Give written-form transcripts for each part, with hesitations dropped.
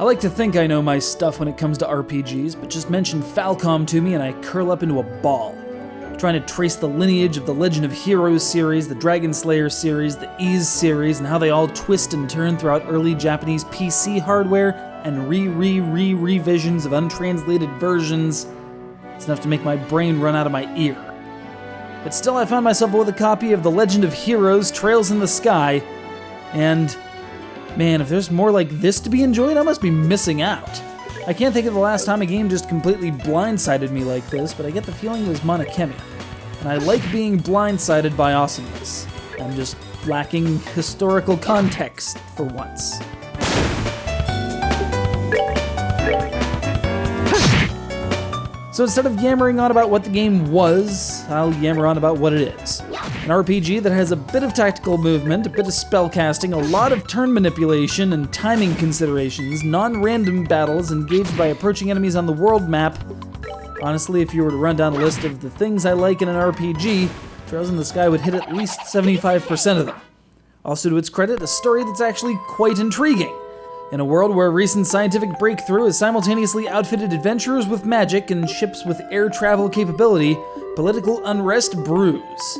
I like to think I know my stuff when it comes to RPGs, but just mention Falcom to me and I curl up into a ball. Trying to trace the lineage of the Legend of Heroes series, the Dragon Slayer series, the Ys series, and how they all twist and turn throughout early Japanese PC hardware and revisions of untranslated versions. It's enough to make my brain run out of my ear. But still, I found myself with a copy of The Legend of Heroes, Trails in the Sky, and man, if there's more like this to be enjoyed, I must be missing out. I can't think of the last time a game just completely blindsided me like this, but I get the feeling it was Monokemi. And I like being blindsided by awesomeness. I'm just lacking historical context for once. So instead of yammering on about what the game was, I'll yammer on about what it is. An RPG that has a bit of tactical movement, a bit of spellcasting, a lot of turn manipulation and timing considerations, non-random battles engaged by approaching enemies on the world map. Honestly, if you were to run down a list of the things I like in an RPG, Trails in the Sky would hit at least 75% of them. Also to its credit, a story that's actually quite intriguing. In a world where recent scientific breakthrough has simultaneously outfitted adventurers with magic and ships with air travel capability, political unrest brews.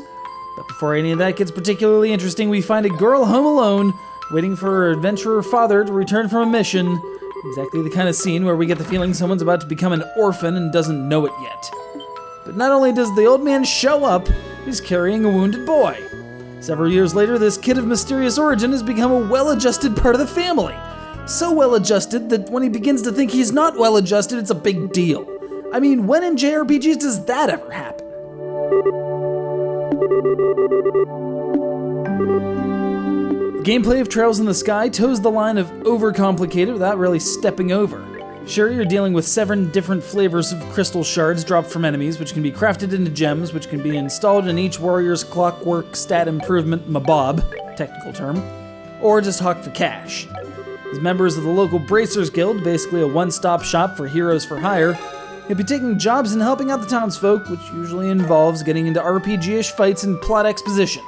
But before any of that gets particularly interesting, we find a girl home alone, waiting for her adventurer father to return from a mission. Exactly the kind of scene where we get the feeling someone's about to become an orphan and doesn't know it yet. But not only does the old man show up, he's carrying a wounded boy. Several years later, this kid of mysterious origin has become a well-adjusted part of the family. So well-adjusted that when he begins to think he's not well-adjusted, it's a big deal. I mean, when in JRPGs does that ever happen? The gameplay of Trails in the Sky toes the line of overcomplicated without really stepping over. Sure, you're dealing with 7 different flavors of crystal shards dropped from enemies, which can be crafted into gems, which can be installed in each warrior's clockwork stat improvement mabob, technical term, or just hawk for cash. As members of the local Bracers Guild, basically a one-stop shop for heroes for hire, you'll be taking jobs and helping out the townsfolk, which usually involves getting into RPG-ish fights and plot exposition.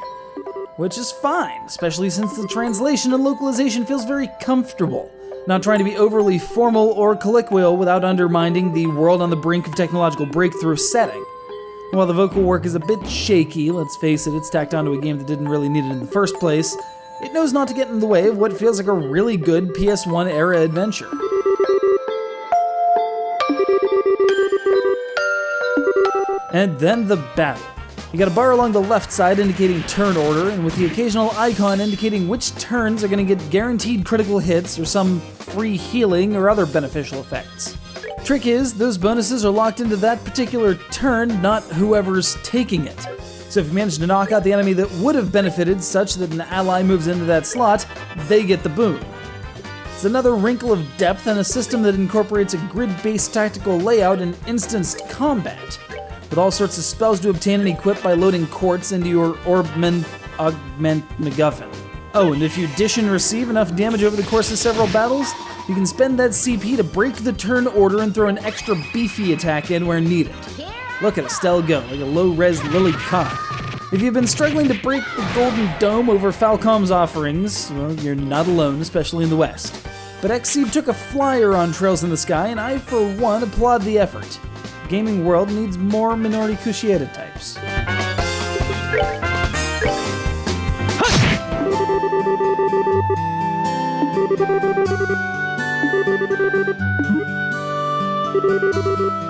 Which is fine, especially since the translation and localization feels very comfortable, not trying to be overly formal or colloquial without undermining the world on the brink of technological breakthrough setting. And while the vocal work is a bit shaky, let's face it, it's tacked onto a game that didn't really need it in the first place, it knows not to get in the way of what feels like a really good PS1 era adventure. And then the battle. You got a bar along the left side indicating turn order, and with the occasional icon indicating which turns are going to get guaranteed critical hits or some free healing or other beneficial effects. Trick is, those bonuses are locked into that particular turn, not whoever's taking it. So if you manage to knock out the enemy that would have benefited such that an ally moves into that slot, they get the boon. It's another wrinkle of depth and a system that incorporates a grid-based tactical layout and instanced combat, with all sorts of spells to obtain and equip by loading quartz into your augment MacGuffin. Oh, and if you dish and receive enough damage over the course of several battles, you can spend that CP to break the turn order and throw an extra beefy attack in where needed. Look at Estelle go, like a low-res Lily Cock. If you've been struggling to break the Golden Dome over Falcom's offerings, well, you're not alone, especially in the West. But XSeed took a flyer on Trails in the Sky, and I, for one, applaud the effort. The gaming world needs more Minority Cushieta types. Huh.